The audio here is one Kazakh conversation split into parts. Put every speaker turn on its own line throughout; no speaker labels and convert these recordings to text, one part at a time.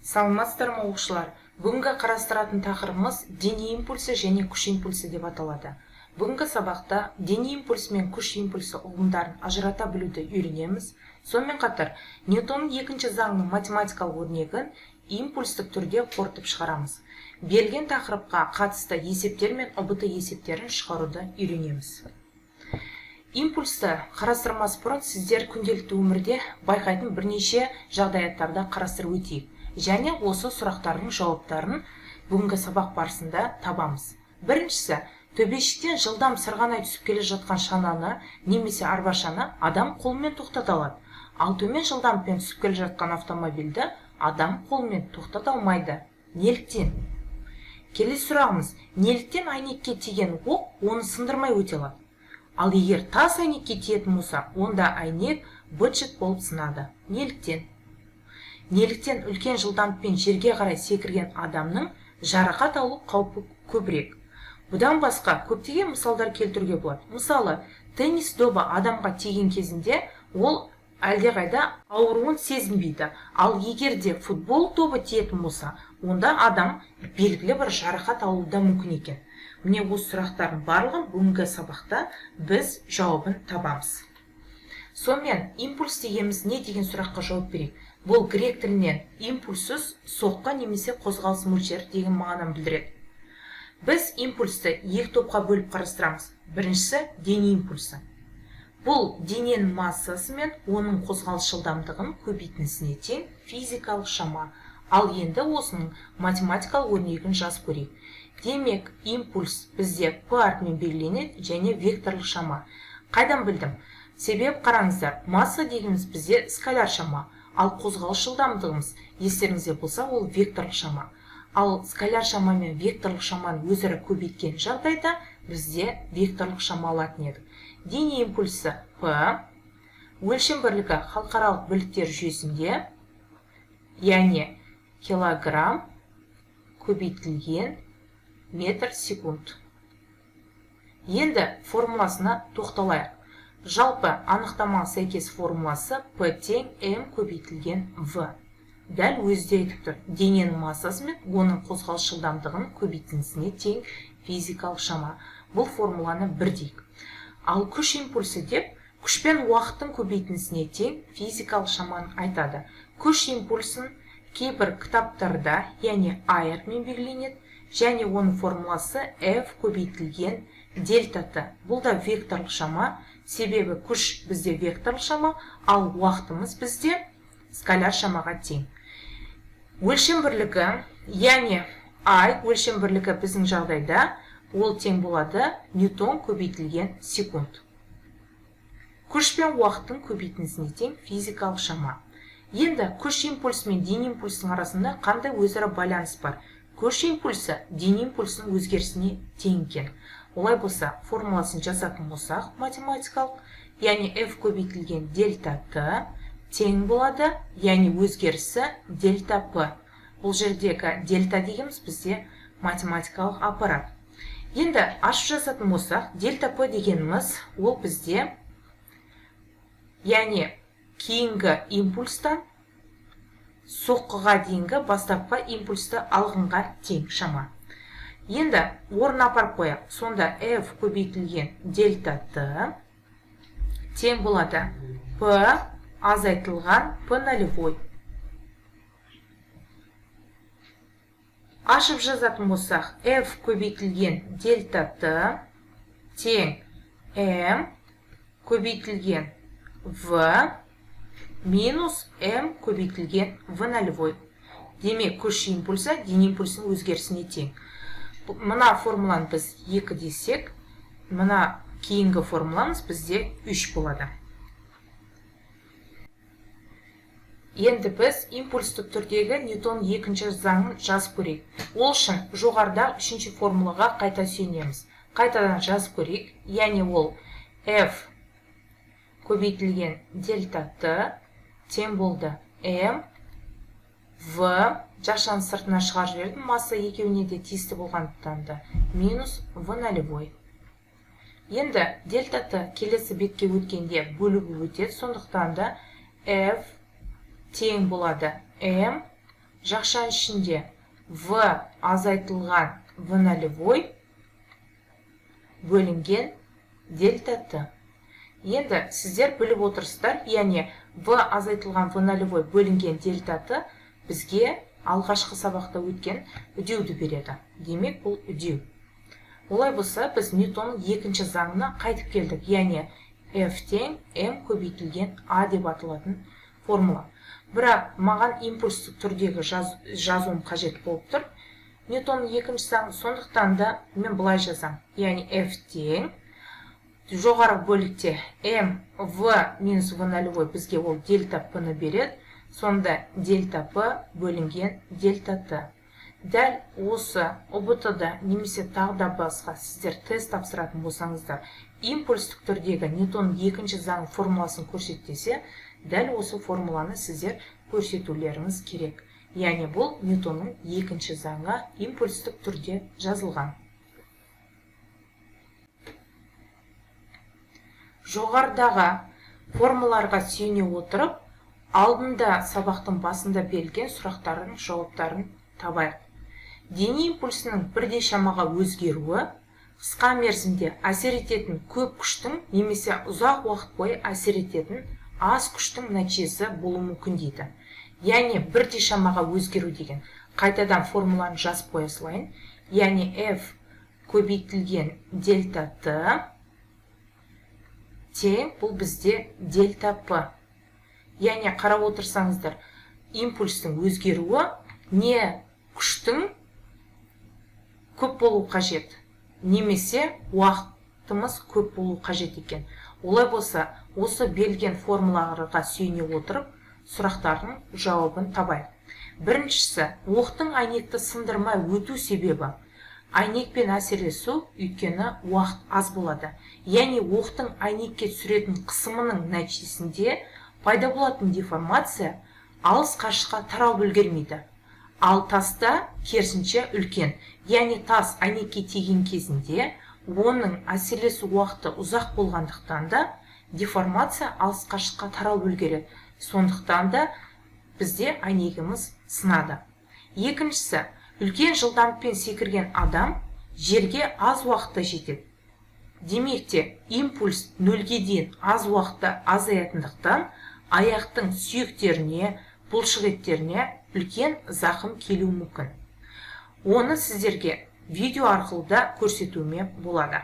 Саламатсыздар ма оқушылар? Бүгінгі қарастыратын тақырыбымыз дене импульсы және күш импульсы деп аталады. Бүгінгі сабақта дене импульсы мен күш импульсы ұғымдарын ажырата білуді үйренеміз. Сонымен қатар Ньютонның екінші заңының математикалық өрнегін импульстік түрде қорытып шығарамыз. Берілген тақырыпқа қатысты есептер мен ұбт есептерін шығаруды үйренеміз. Импульсты қарастырмас бұрын сіздер күнделікті өмірде байқайтын бірнеше жағдаяттарды қарастырып өтейік. Және осы сұрақтардың жауаптарын бүгінгі сабақ барысында табамыз. Біріншісі, төбешіктен жылдам сырғанай түсіп келе жатқан шананы немесе арбашаны адам қолмен тоқтата алады. Ал төмен жылдамдықпен түсіп келе жатқан автомобильді адам қолмен тоқтата алмайды. Неліктен? Келесі сұрағымыз, неліктен әйнекке тиген оқ оны сындырмай өте алады? Ал егер тас әйнекке тиетін болса, онда әйнек быт-шыт болып сынады. Неліктен? Неліктен үлкен жылдамдықпен жерге қарай секірген адамның жарақат алу қаупі көбірек? Бұдан басқа көптеген мысалдар келтіруге болады. Мысалы, теннис добы адамға тиген кезінде ол әлдеқайда ауыруын сезінбейді. Ал егер де футбол добы тиетін болса, онда адам белгілі бір жарақат алуы да мүмкін екен. Міне осы сұрақтардың барлығын бүгінгі сабақта біз жауабын табамыз. Сонымен импульс дегеніміз не деген сұраққа жауап берейік. Бұл грек тілінен импульсіз соққы немесе қозғалыс мөлшері деген мағынаны білдіреді. Біз импульсті екі топқа бөліп қарастырамыз. Біріншісі дене импульсы. Бұл дененің массасы мен оның қозғалыс жылдамдығын көбейтіндісіне тең физикалық шама. Ал енді осының математикалық өрнегін жазып көрейік. Демек, импульс бізде P әрпімен белгіленеді және векторлық шама. Қайдан білдім? Себеп қараңыздар, масса дегеніміз бізде скаляр шама, ал қозғалыс жылдамдығымыз, естеріңізде болса, ол векторлық шама. Ал скаляр шама мен векторлық шаманы өзара көбейткен жағдайда бізде векторлық шама алатын едік. Дене импульсы P, өлшем бірлігі халықаралық бірліктер жүйесінде, яғни килограмм көбейтілген метр секунд. Енді формуласына тоқталайық. Жалпы анықтамаға сәйкес формуласы P тең M көбейтілген V. Дәл өзі айтып тұр. Дененің массасы мен оның қозғалыс жылдамдығын көбейтіндісіне тең физикалық шама. Бұл формуланы бірдейік. Ал күш импульсы деп, күш пен уақыттың көбейтіндісіне тең физикалық шаманы айтады. Күш импульсын кейбір кітаптарда, яғни I әрпімен белгіленеді, және оның формуласы F көбейтілген дельта T. Бұл да векторлық шама. Себебі күш бізде векторлық шама, ал уақытымыз бізде скаляр шамаға тең. Өлшем бірлігі, яғни I өлшем бірлігі біздің жағдайда ол тең болады Ньютон көбейтілген секунд. Күш пен уақыттың көбейтіндісіне тең физикалық шама. Енді күш импульсы мен дене импульсының арасында қандай өзара байланыс бар? Күш импульсы дене импульсының өзгерісіне тең екен. Олай болса, формуласын жазатын болсақ математикалық, яғни F көбейтілген дельта T тең болады, яғни өзгерісі дельта P. Бұл жердегі дельта дегеніміз бізде математикалық аппарат. Енді ашып жазатын болсақ, дельта P дегеніміз ол бізде, яғни кейінгі импульстан соққыға дейінгі бастапқы импульсты алғанға тең шама. Енді орын апарып қояқ. Сонда F көбейтілген дельта T тең болады P азайтылған P нолевой. Ашып жазатын болсақ, F көбейтілген дельта T тең M көбейтілген V минус M көбейтілген V нолевой. Демек, күш импульсы дене импульсының өзгерісіне тең. Мына формуланы біз 2 десек, мына кейінгі формуламыз бізде 3 болады. Енді біз импульстік түрдегі Ньютонның екінші заңын жазып көрейік. Ол үшін жоғарыда 3-ші формулаға қайта сүйенеміз. Қайтадан жазып көрейік. Яғни ол F көбейтілген дельта T тең болды M V жашаны сыртына шығарып жібердім, масса екеуіне де тиісті болғандықтан да минус V нолевой. Енді дельта T келесі бетке өткенде бөлігі өтеді, сондықтан да F тең болады M жақшаның ішінде v азайтылған v нолевой бөлінген дельта т. Енді сіздер біліп отырсыздар, яғни v азайтылған v нолевой бөлінген дельта т бізге алғашқы сабақта өткен үдеуді береді. Демек, бұл үдеу. Олай болса, біз Ньютонның екінші заңына қайтып келдік, яғни F тең m көбейтілген a деп аталатын формула. Бірақ маған импульстік түрдегі жазуым қажет болып тұр. Ньютонның екінші заңы, сондықтан да мен былай жазам. Яғни F тең жоғарғы бөлікте m v минус v нолевой бізге ол дельта p-ны береді. Сонда дельта p бөлінген дельта т. Дәл осы ұбт-да немесе тағы да басқа сіздер тест тапсыратын болсаңыздар, импульстік түрдегі Ньютонның екінші заң формуласын көрсетсе, дәл осы формуланы сіздер көрсетулеріңіз керек. Яғни бұл Ньютонның екінші заңы импульстік түрде жазылған. Жоғарыдағы формулаларға сүйене отырып, алдында сабақтың басында берілген сұрақтардың жауаптарын табайық. Дене импульсінің бірде шамаға өзгеруі қысқа мерзімде әсер ететін көп күштің немесе ұзақ уақыт бойы әсер ететін аз күштің нәтижесі болуы мүмкін дейді. Яғни бірде шамаға өзгеру деген қайтадан формуланы жазып қоя салайын. Яғни F көбейтілген дельта т тең бұл бізде дельта p. Яғни қарап отырсаңыздар, импульстің өзгеруі не күштің көп болу қажет, немесе уақытымыз көп болу қажет екен. Олай болса, осы берілген формулаларға сүйене отырып, сұрақтардың жауабын табайық. Біріншісі, оқтың әйнекті сындырмай өту себебі. Әйнекпен әсерлесу, өйткені уақыт аз болады. Яғни оқтың әйнекке түсіретін қысымының нәтижесінде пайда болатын деформация алыс қашыққа таралып үлгермейді. Ал таста керісінше үлкен. Яғни тас әйнекке тиген кезінде оның әсерлесу уақыты ұзақ болғандықтан да деформация алыс қашыққа таралып үлгереді. Сондықтан да бізде әйнегіміз сынады. Екіншісі, үлкен жылдамдықпен секірген адам жерге аз уақытта жетеді. Демек те импульс нөлге дейін аз уақытта азаятындықтан аяқтың сүйектеріне, бұлшық еттеріне үлкен зақым келуі мүмкін. Оны сіздерге видео арқылы да көрсетуіме болады.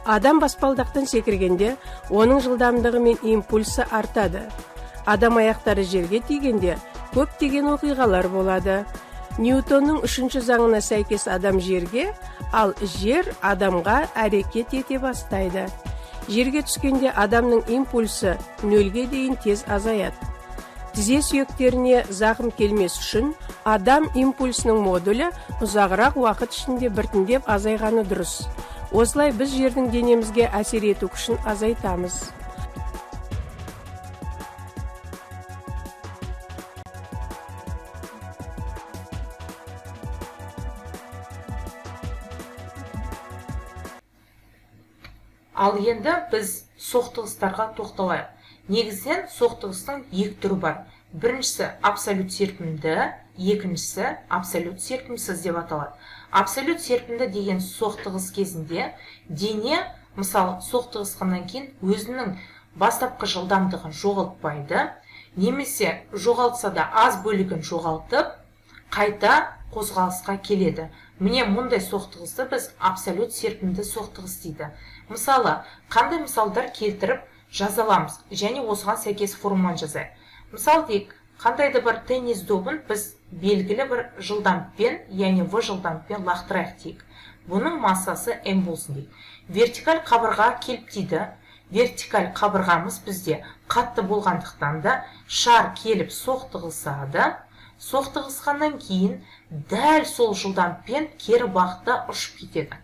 Адам баспалдақтан секіргенде, оның жылдамдығы мен импульсы артады. Адам аяқтары жерге тигенде, көптеген оқиғалар болады. Ньютонның үшінші заңына сәйкес адам жерге, ал жер адамға әрекет ете бастайды. Жерге түскенде адамның импульсы нөлге дейін тез азаяды. Тізе сүйектеріне зақым келмес үшін, адам импульсінің модулі ұзағырақ уақыт ішінде біртіндеп азайғаны дұрыс. Осылай біз жердің денемізге әсер ету күшін азайтамыз.
Ал енді біз соқтығыстарға тоқталайық. Негізінен соқтығыстың екі түрі бар. Біріншісі абсолют серпімді, екіншісі абсолют серпімсіз деп аталады. Абсолют серпімді деген соқтығыс кезінде дене, мысалы, соқтығысқаннан кейін өзінің бастапқы жылдамдығын жоғалтпайды, немесе жоғалтса да аз бөлігін жоғалтып, қайта қозғалысқа келеді. Міне мұндай соқтығысты біз абсолют серпімді соқтығыс дейді. Мысалы, қандай мысалдар келтіріп жазаламыз, және осыған сәйкес формуланы жазайық. Мысалы дейік, қандайды бір теннис добын біз белгілі бір жылдамдықпен, яғни v жылдамдықпен лақтырайық дейік. Бұның массасы m болсын дейік. вертикаль қабырға келіп тиді. Вертикаль қабырғамыз бізде қатты болғандықтан да шар келіп соқтығысады. Соқтығысқаннан кейін дәл сол жылдамдықпен кері бағытта ұшып кетеді.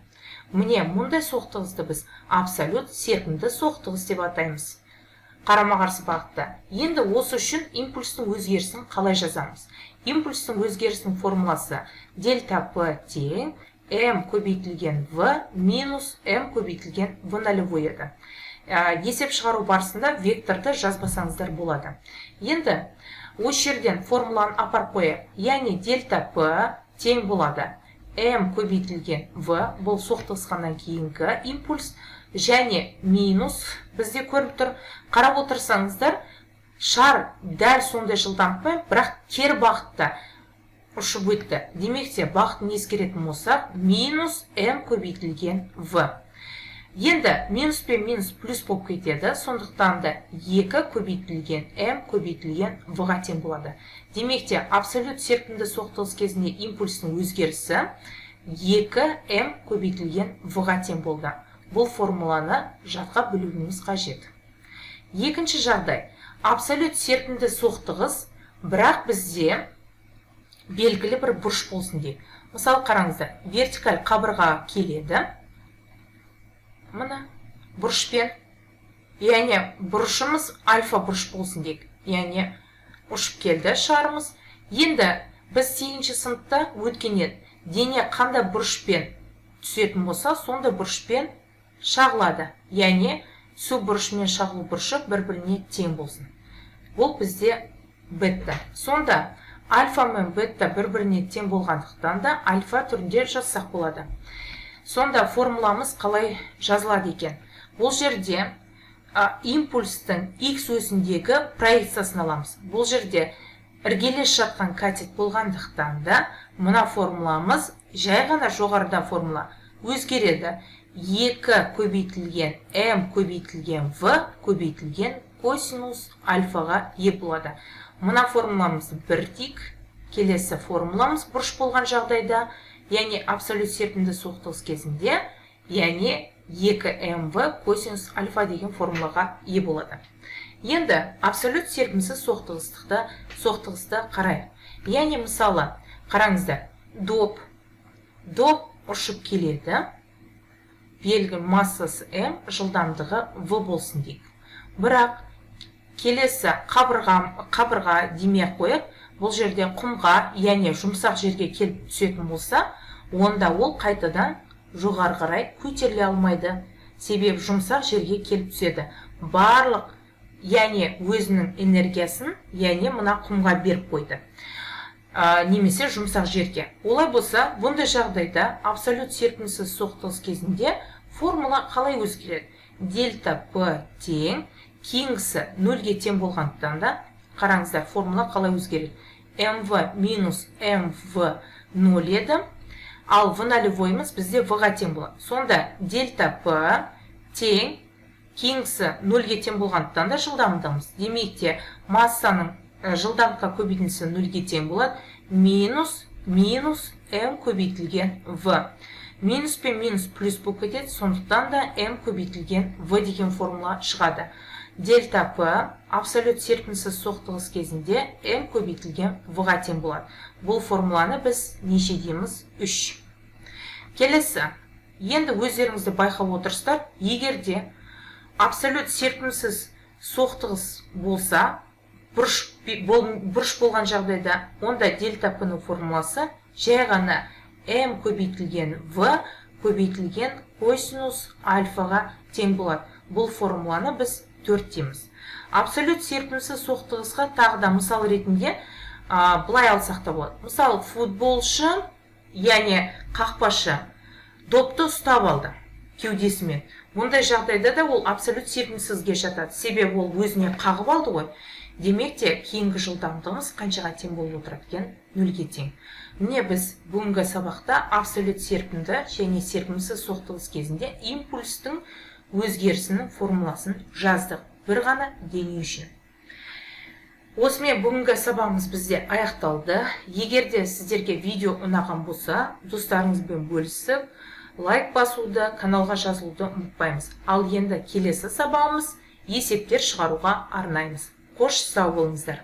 Міне мұндай соқтығысты біз абсолют серпімді соқтығыс деп атаймыз. Қарама-қарсы бағытта. Енді осы үшін импульстің өзгерісін қалай жазамыз? Импульстің өзгерісінің формуласы дельта P тең m көбейтілген v минус m көбейтілген v нолевой еді. Есеп шығару барысында векторды жазбасаңыздар болады. Енді осы жерден формуланы апарып қояйық. Яғни дельта P тең болады m көбейтілген v, бұл соқтығысқаннан кейінгі импульс, және минус бізде көріп тұр. Қарап отырсаңыздар, шар дәл сондай жылдамдықпен, бірақ кері бағытта ұшып өтті. Демек те бағытын ескеретін болсақ, минус m көбейтілген v. Енді минус пен минус плюс болып кетеді, сондықтан да 2 көбейтілген m көбейтілген v-ға тең болады. Демек те абсолют серпімді соқтығыс кезінде импульстің өзгерісі 2m көбейтілген v-ға тең болды. Бұл формуланы жатқа білуіміз қажет. Екінші жағдай. Абсолют серпімді соқтығыс, бірақ бізде белгілі бір бұрыш болсын дейік. Мысалы қараңыздар, вертикаль қабырға келеді. Мына бұрышпен, яғни бұрышымыз альфа бұрыш болсын дейік. Яғни ұшып келді шарымыз. Енді біз 8-ші сыныпта өткеннен дене қандай бұрышпен түсетін болса, сондай бұрышпен шағылады. Яғни су бұрышы мен шағылу бұрышы бір-біріне тең болсын. Бұл бізде бетта. Сонда альфа мен бетта бір-біріне тең болғандықтан да альфа түрінде жазсақ болады. Сонда формуламыз қалай жазылады екен? Бұл жерде импульстың x өсіндегі проекциясын аламыз. Бұл жерде іргелес жатқан катет болғандықтан да мына формуламыз жай ғана жоғарыда формула өзгереді. 2 көбейтілген m көбейтілген v көбейтілген косинус альфаға ие болады. Мына формуламыз бір тик, келесі формуламыз бұрыш болған жағдайда, яғни абсолют серпімді соқтығыс кезінде, яғни 2mv косинус альфа деген формулаға ие болады. Енді абсолют серпімсіз соқтығысты қарайық. Яғни мысалы, қараңыздар, доп ұшып келеді, белгі массасы m, жылдамдығы v болсын дейік. Бірақ келесі қабырға демей қойып, бұл жерде құмға, яғни жұмсақ жерге келіп түсетін болса, онда ол қайтадан жоғары қарай көтеріле алмайды. Себебі жұмсақ жерге келіп түседі. Барлық, яғни өзінің энергиясын, яғни мына құмға беріп қойды. Немесе жұмсақ жерге. Олай болса, бұндай жағдайда абсолют серпімсіз соқтығыс кезінде формула қалай өзгереді? Дельта P тең, кейінгісі 0-ге тең болғандықтан да, қараңыздар, формула қалай өзгереді? mv минус mv 0 еді, ал v нолевойымыз бізде v-ға тең болады. Сонда дельта P тең, кейінгісі 0-ге тең болғандықтан да жылдамдығымыз. Демек те массаның жылдамдыққа көбейтілгені 0-ге тең болады, минус m көбейтілген v. Минус пен минус плюс болып кетеді, сондықтан да m көбейтілген v деген формула шығады. Дельта P абсолют серпімсіз соқтығыс кезінде m көбейтілген v-ға тең болады. Бұл формуланы біз неше дейміз? 3. Келесі, енді өздеріңізді байқап отырсыздар, егерде абсолют серпімсіз соқтығыс болса, бұрыш болған жағдайда, онда дельта P-ның формуласы жай ғана m көбейтілген v көбейтілген косинус альфаға тең болады. Бұл формуланы біз 4 дейміз. Абсолют серпімсіз соқтығысқа тағы да мысал ретінде былай алсақ та болады. Мысалы, футболшы, яғни қақпашы, допты ұстап алды кеудесімен. Мұндай жағдайда да ол абсолют серпімсізге жатады. Себебі ол өзіне қағып алды ғой. Демек те кейінгі жылдамдығымыз қаншаға тең болып отырады екен? 0-ге тең. Міне біз бүгінгі сабақта абсолют серпімді және серпімсіз соқтығыс кезінде импульстің өзгерісінің формуласын жаздық. Бір ғана дене үшін. Осымен бүгінгі сабағымыз бізде аяқталды. Егерде сіздерге видео ұнаған болса, достарыңызбен бөлісіп, лайк басуды, каналға жазылуды ұмытпаймыз. Ал енді келесі сабағымыз есептер шығаруға арнаймыз. Қош сау болыңыздар.